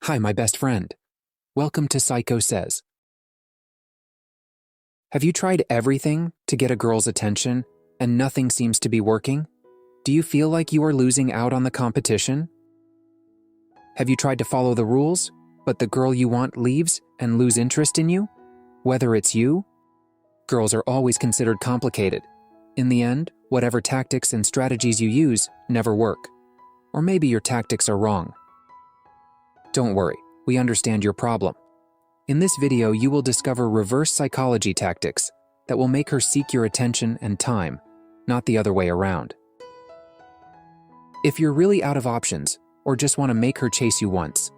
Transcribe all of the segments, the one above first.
Hi, my best friend. Welcome to Psycho Says. Have you tried everything to get a girl's attention and nothing seems to be working? Do you feel like you are losing out on the competition? Have you tried to follow the rules, but the girl you want leaves and lose interest in you? Whether it's you? Girls are always considered complicated. In the end, whatever tactics and strategies you use never work. Or maybe your tactics are wrong. Don't worry, we understand your problem. In this video, you will discover reverse psychology tactics that will make her seek your attention and time, not the other way around. If you're really out of options or just want to make her chase you once,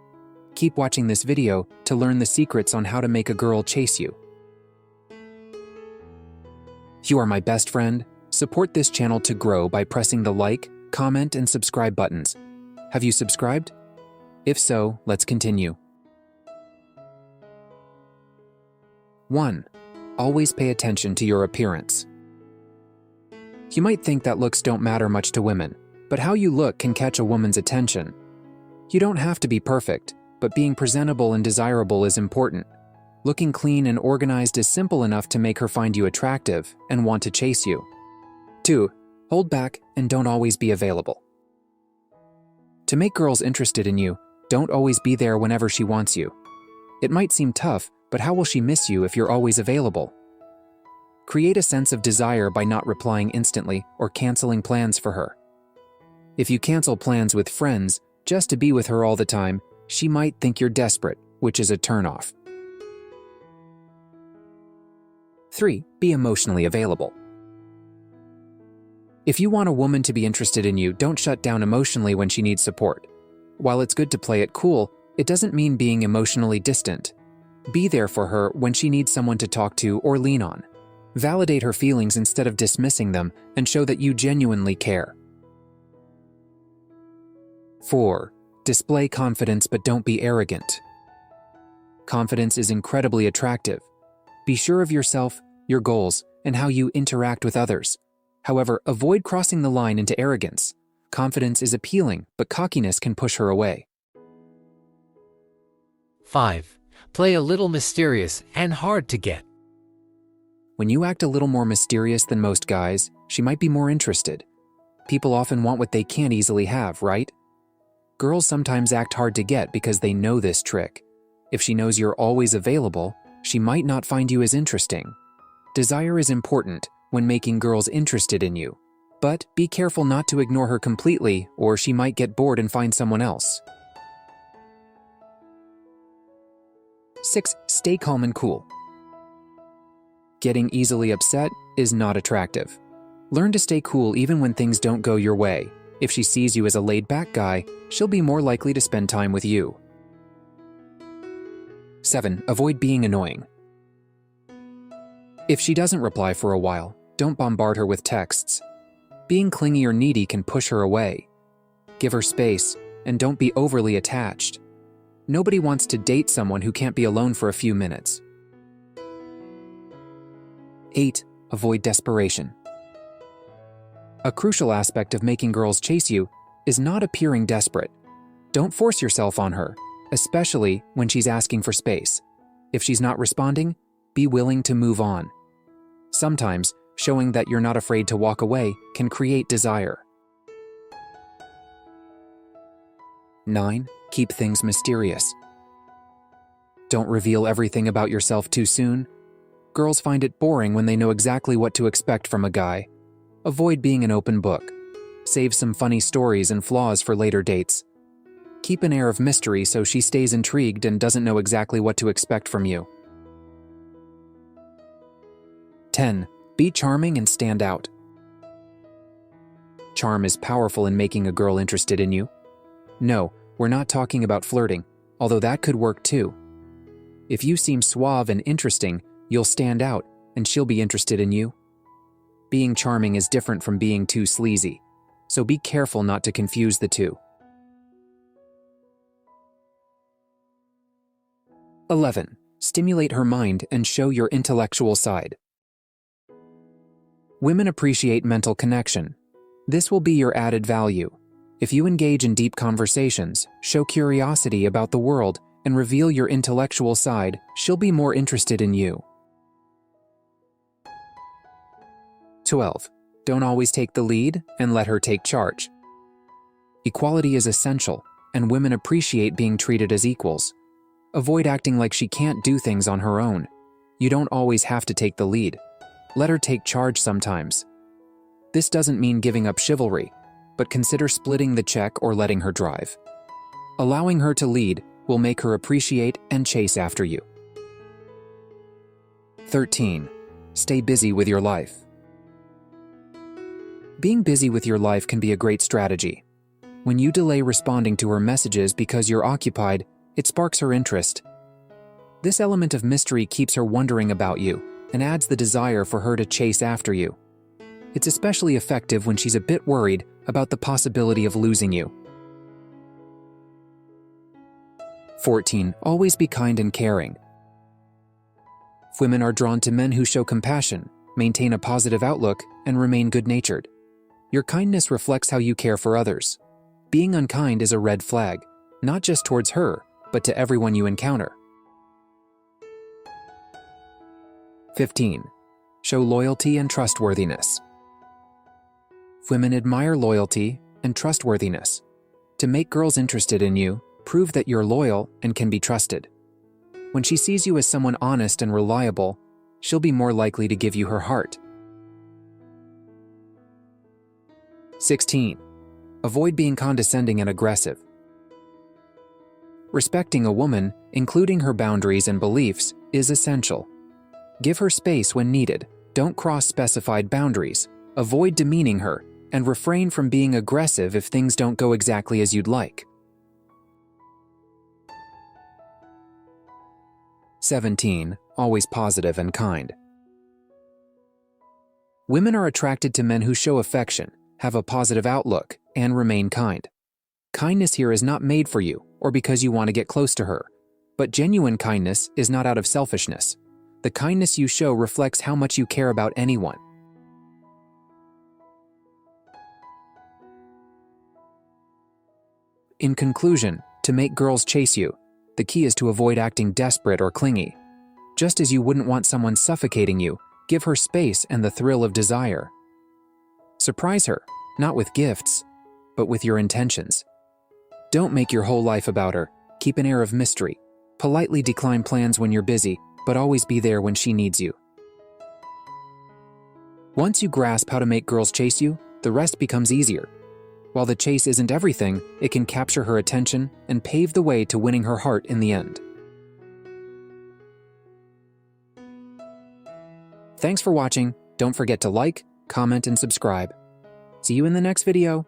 keep watching this video to learn the secrets on how to make a girl chase you. You are my best friend. Support this channel to grow by pressing the like, comment, and subscribe buttons. Have you subscribed? If so, let's continue. 1. Always pay attention to your appearance. You might think that looks don't matter much to women, but how you look can catch a woman's attention. You don't have to be perfect, but being presentable and desirable is important. Looking clean and organized is simple enough to make her find you attractive and want to chase you. 2. Hold back and don't always be available. To make girls interested in you, don't always be there whenever she wants you. It might seem tough, but how will she miss you if you're always available? Create a sense of desire by not replying instantly or canceling plans for her. If you cancel plans with friends just to be with her all the time, she might think you're desperate, which is a turnoff. 3. Be emotionally available. If you want a woman to be interested in you, don't shut down emotionally when she needs support. While it's good to play it cool, it doesn't mean being emotionally distant. Be there for her when she needs someone to talk to or lean on. Validate her feelings instead of dismissing them and show that you genuinely care. 4. Display confidence but don't be arrogant. Confidence is incredibly attractive. Be sure of yourself, your goals, and how you interact with others. However, avoid crossing the line into arrogance. Confidence is appealing, but cockiness can push her away. 5. Play a little mysterious and hard to get. When you act a little more mysterious than most guys, she might be more interested. People often want what they can't easily have, right? Girls sometimes act hard to get because they know this trick. If she knows you're always available, she might not find you as interesting. Desire is important when making girls interested in you, but be careful not to ignore her completely or she might get bored and find someone else. 6. Stay calm and cool. Getting easily upset is not attractive. Learn to stay cool even when things don't go your way. If she sees you as a laid-back guy, she'll be more likely to spend time with you. 7. Avoid being annoying. If she doesn't reply for a while, don't bombard her with texts. Being clingy or needy can push her away. Give her space, and don't be overly attached. Nobody wants to date someone who can't be alone for a few minutes. 8. Avoid desperation. A crucial aspect of making girls chase you is not appearing desperate. Don't force yourself on her, especially when she's asking for space. If she's not responding, be willing to move on. Sometimes, showing that you're not afraid to walk away can create desire. 9. Keep things mysterious. Don't reveal everything about yourself too soon. Girls find it boring when they know exactly what to expect from a guy. Avoid being an open book. Save some funny stories and flaws for later dates. Keep an air of mystery so she stays intrigued and doesn't know exactly what to expect from you. 10. Be charming and stand out. Charm is powerful in making a girl interested in you. No, we're not talking about flirting, although that could work too. If you seem suave and interesting, you'll stand out and she'll be interested in you. Being charming is different from being too sleazy, so be careful not to confuse the two. 11. Stimulate her mind and show your intellectual side. Women appreciate mental connection. This will be your added value. If you engage in deep conversations, show curiosity about the world, and reveal your intellectual side, she'll be more interested in you. 12. Don't always take the lead and let her take charge. Equality is essential, and women appreciate being treated as equals. Avoid acting like she can't do things on her own. You don't always have to take the lead. Let her take charge sometimes. This doesn't mean giving up chivalry, but consider splitting the check or letting her drive. Allowing her to lead will make her appreciate and chase after you. 13. Stay busy with your life. Being busy with your life can be a great strategy. When you delay responding to her messages because you're occupied, it sparks her interest. This element of mystery keeps her wondering about you and adds the desire for her to chase after you. It's especially effective when she's a bit worried about the possibility of losing you. 14. Always be kind and caring. Women are drawn to men who show compassion, maintain a positive outlook, and remain good-natured. Your kindness reflects how you care for others. Being unkind is a red flag, not just towards her, but to everyone you encounter. 15. Show loyalty and trustworthiness. Women admire loyalty and trustworthiness. To make girls interested in you, prove that you're loyal and can be trusted. When she sees you as someone honest and reliable, she'll be more likely to give you her heart. 16. Avoid being condescending and aggressive. Respecting a woman, including her boundaries and beliefs, is essential. Give her space when needed. Don't cross specified boundaries. Avoid demeaning her, and refrain from being aggressive if things don't go exactly as you'd like. 17. Always positive and kind. Women are attracted to men who show affection, have a positive outlook, and remain kind. Kindness here is not made for you or because you want to get close to her, but genuine kindness is not out of selfishness. The kindness you show reflects how much you care about anyone. In conclusion, to make girls chase you, the key is to avoid acting desperate or clingy. Just as you wouldn't want someone suffocating you, give her space and the thrill of desire. Surprise her, not with gifts, but with your intentions. Don't make your whole life about her. Keep an air of mystery. Politely decline plans when you're busy, but always be there when she needs you. Once you grasp how to make girls chase you, the rest becomes easier. While the chase isn't everything, it can capture her attention and pave the way to winning her heart in the end. Thanks for watching. Don't forget to like, comment, and subscribe. See you in the next video.